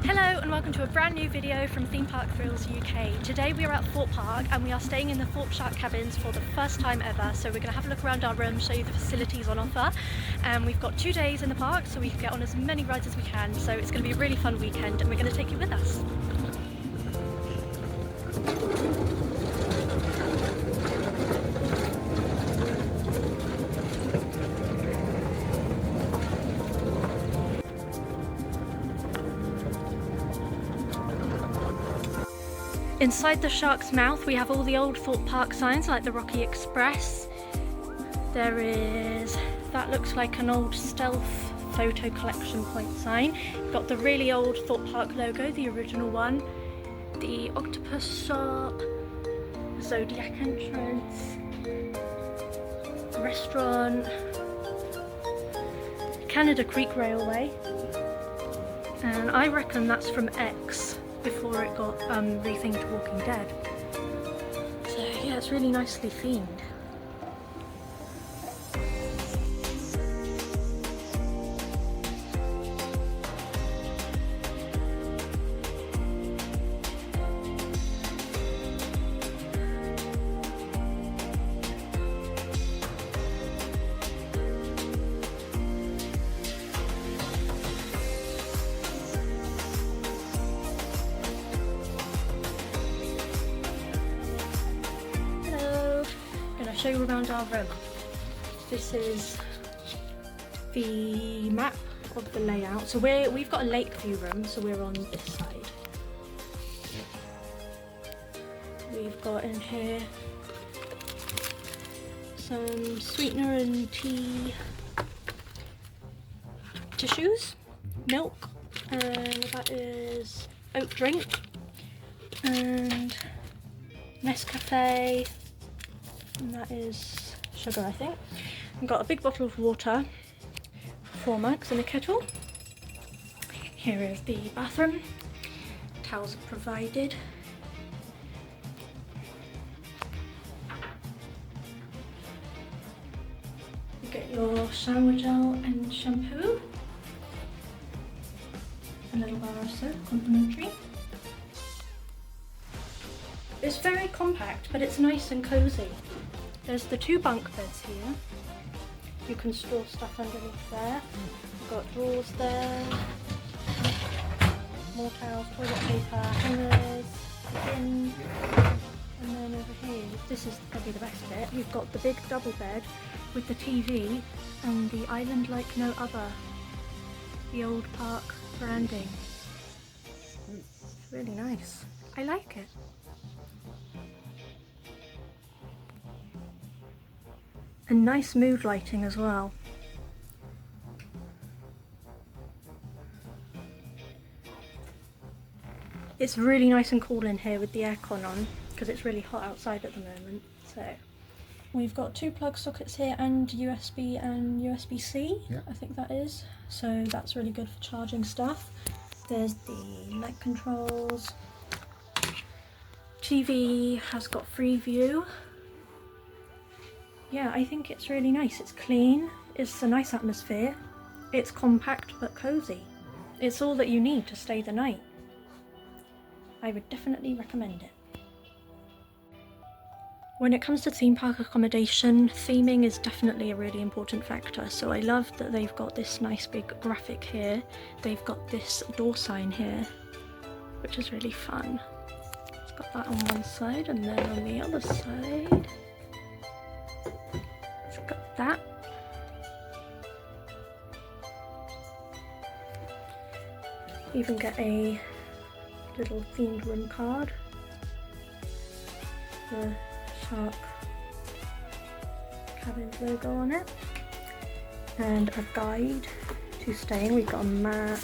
Hello and welcome to a brand new video from Theme Park Thrills UK. Today we are at Thorpe Park and we are staying in the Thorpe Shark Cabins for the first time ever. So we're going to have a look around our room, show you the facilities on offer. And we've got 2 days in the park so we can get on as many rides as we can. So it's going to be a really fun weekend and we're going to take you with us. Inside the shark's mouth we have all the old Thorpe Park signs like the Rocky Express. There is, that looks like an old stealth photo collection point sign. You've got the really old Thorpe Park logo, the original one. The octopus shop, the Zodiac entrance, restaurant, Canada Creek Railway. And I reckon that's from X. Before it got rethinked to Walking Dead. So yeah, it's really nicely themed. Show you around our room. This is the map of the layout. So we've got a lake view room, so we're on this side. We've got in here some sweetener and tea tissues, milk, and that is oat drink, and Nescafe. And that is sugar, I think. I've got a big bottle of water, 4 mugs and a kettle. Here is the bathroom. Towels are provided. You get your shower gel and shampoo. A little bar of soap, complimentary. It's very compact, but it's nice and cosy. There's the 2 bunk beds here. You can store stuff underneath there. You've got drawers there. More towels, toilet paper, hangers, bin. And then over here, this is probably the best bit. You've got the big double bed with the TV and the island like no other. The old park branding. It's really nice. I like it. And nice mood lighting as well. It's really nice and cool in here with the aircon on because it's really hot outside at the moment. So we've got 2 plug sockets here and USB and USB-C, yeah. I think that is. So that's really good for charging stuff. There's the light controls. TV has got free view. Yeah, I think it's really nice. It's clean, it's a nice atmosphere, it's compact but cosy. It's all that you need to stay the night. I would definitely recommend it. When it comes to theme park accommodation, theming is definitely a really important factor. So I love that they've got this nice big graphic here. They've got this door sign here, which is really fun. It's got that on one side and then on the other side. Got that. Even get a little themed room card. The Shark Cabins logo on it. And a guide to staying. We've got a map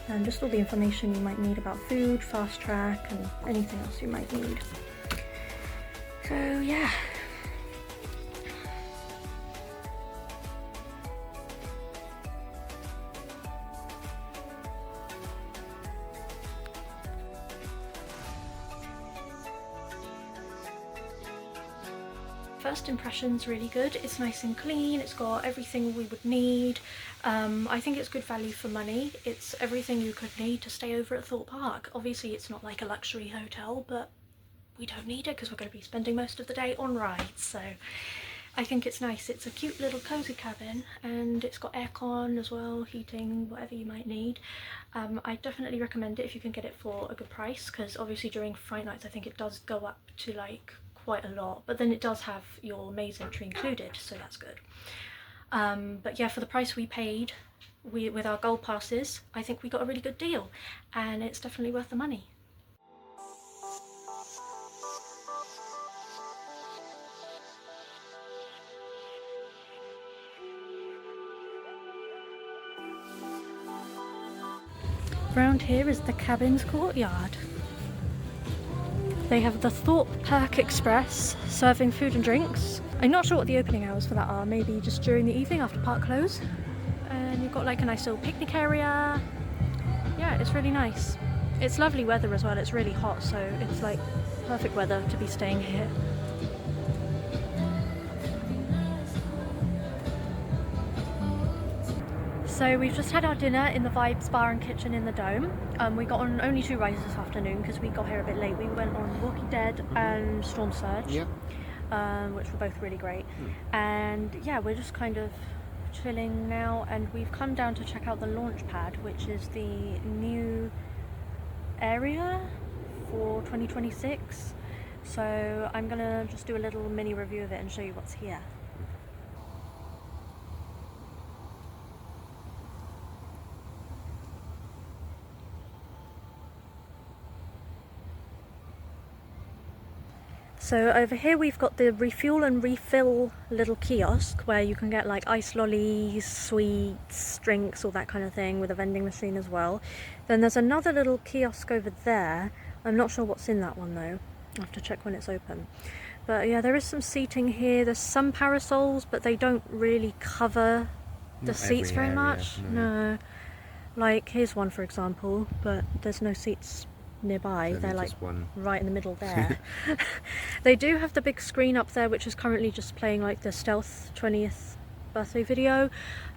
and just all the information you might need about food, fast track and anything else you might need. So yeah. first impression's really good. It's nice and clean, it's got everything we would need. I think it's good value for money. It's everything you could need to stay over at Thorpe Park. Obviously it's not like a luxury hotel, but we don't need it because we're going to be spending most of the day on rides, so I think it's nice. It's a cute little cozy cabin and it's got aircon as well, heating, whatever you might need. I definitely recommend it if you can get it for a good price, because obviously during Fright Nights I think it does go up to like quite a lot, but then it does have your maze entry included, so that's good. But yeah, for the price we paid with our gold passes, I think we got a really good deal and it's definitely worth the money. Round here is the cabin's courtyard. They have the Thorpe Park Express serving food and drinks. I'm not sure what the opening hours for that are, maybe just during the evening after park close. And you've got like a nice little picnic area. Yeah, it's really nice. It's lovely weather as well, it's really hot, so it's like perfect weather to be staying here. So we've just had our dinner in the Vibes Bar and Kitchen in the Dome. We got on only 2 rides this afternoon because we got here a bit late. We went on Walking Dead and Storm Surge, which were both really great. And yeah, we're just kind of chilling now, and we've come down to check out the Launchpad, which is the new area for 2026. So I'm gonna just do a little mini review of it and show you what's here. So over here we've got the refuel and refill little kiosk where you can get like ice lollies, sweets, drinks, all that kind of thing, with a vending machine as well. Then there's another little kiosk over there. I'm not sure what's in that one though. I'll have to check when it's open. But yeah, there is some seating here. There's some parasols, but they don't really cover the seats very much. No. Like here's one for example, but there's no seats nearby. They're like right in the middle there. They do have the big screen up there which is currently just playing like the Stealth 20th birthday video.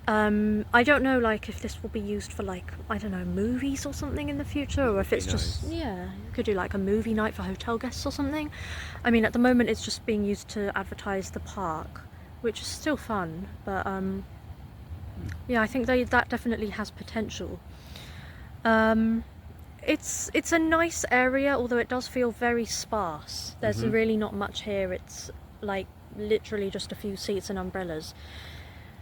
I don't know like if this will be used for like, I don't know, movies or something in the future, or if it's just, yeah, you could do like a movie night for hotel guests or something. I mean at the moment it's just being used to advertise the park, which is still fun, but yeah, I think that definitely has potential. It's a nice area, although it does feel very sparse. There's really not much here. It's like literally just a few seats and umbrellas.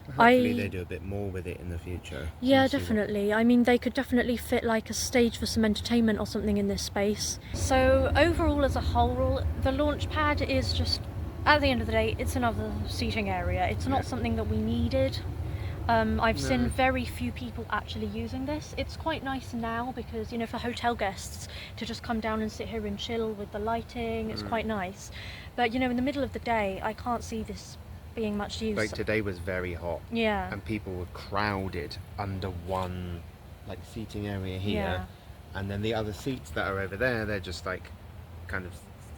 Hopefully they do a bit more with it in the future. Yeah, definitely. I mean, they could definitely fit like a stage for some entertainment or something in this space. So overall as a whole, the Launchpad is just, at the end of the day, it's another seating area. It's not something that we needed. I've seen very few people actually using this. It's quite nice now because, you know, for hotel guests to just come down and sit here and chill with the lighting, it's quite nice. But, you know, in the middle of the day, I can't see this being much use. Like today was very hot. Yeah. And people were crowded under one, like, seating area here. Yeah. And then the other seats that are over there, they're just, like, kind of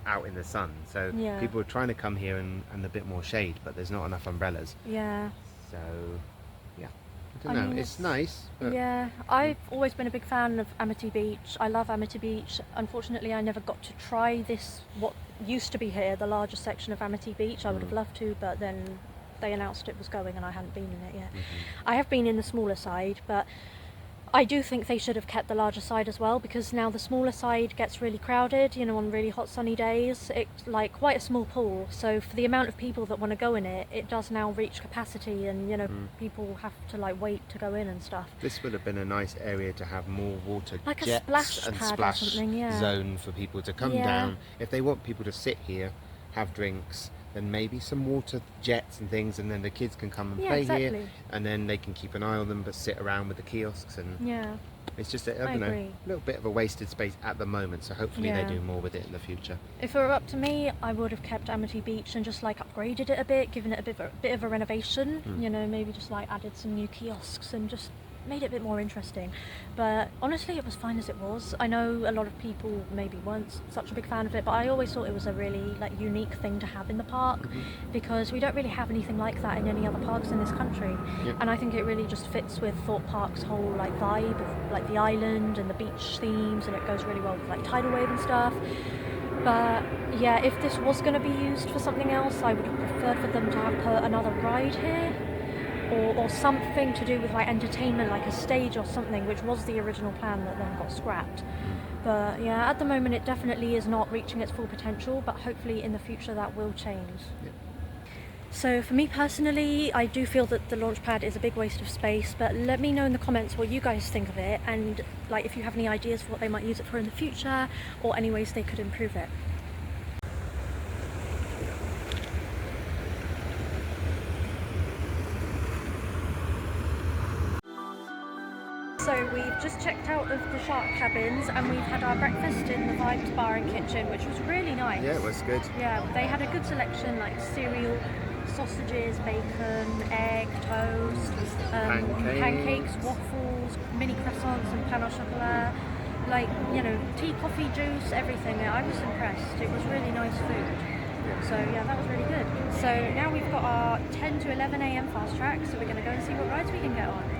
out in the sun. So people are trying to come here and a bit more shade, but there's not enough umbrellas. Yeah. So... I don't know, it's nice. But yeah, I've always been a big fan of Amity Beach. I love Amity Beach. Unfortunately, I never got to try this, what used to be here, the larger section of Amity Beach. I would have loved to, but then they announced it was going and I hadn't been in it yet. I have been in the smaller side, but I do think they should have kept the larger side as well, because now the smaller side gets really crowded, you know, on really hot sunny days. It's like quite a small pool, so for the amount of people that want to go in it, it does now reach capacity, and you know, people have to like wait to go in and stuff. This would have been a nice area to have more water like jets a splash and pad splash or something, zone for people to come down. If they want people to sit here, have drinks, then maybe some water jets and things, and then the kids can come and play here, and then they can keep an eye on them but sit around with the kiosks, and it's just I don't know, a little bit of a wasted space at the moment, so hopefully they do more with it in the future. If it were up to me, I would have kept Amity Beach and just like upgraded it a bit, given it a bit of a renovation, you know, maybe just like added some new kiosks and just made it a bit more interesting. But honestly, it was fine as it was. I know a lot of people maybe weren't such a big fan of it, but I always thought it was a really like unique thing to have in the park, because we don't really have anything like that in any other parks in this country. And I think it really just fits with Thorpe Park's whole like vibe of like the island and the beach themes, and it goes really well with like tidal wave and stuff. But yeah, if this was going to be used for something else, I would have preferred for them to have put another ride here, or something to do with like entertainment, like a stage or something, which was the original plan that then got scrapped. But yeah, at the moment it definitely is not reaching its full potential, but hopefully in the future that will change. So for me personally, I do feel that the Launchpad is a big waste of space, but let me know in the comments what you guys think of it, and like if you have any ideas for what they might use it for in the future, or any ways they could improve it. So we've just checked out of the Shark Cabins and we've had our breakfast in the Vibes Bar and Kitchen, which was really nice. Yeah, it was good. Yeah, they had a good selection, like cereal, sausages, bacon, egg, toast, pancakes, waffles, mini croissants and pain au chocolat, like, you know, tea, coffee, juice, everything. I was impressed. It was really nice food. So yeah, that was really good. So now we've got our 10 to 11 a.m. fast track, so we're going to go and see what rides we can get on.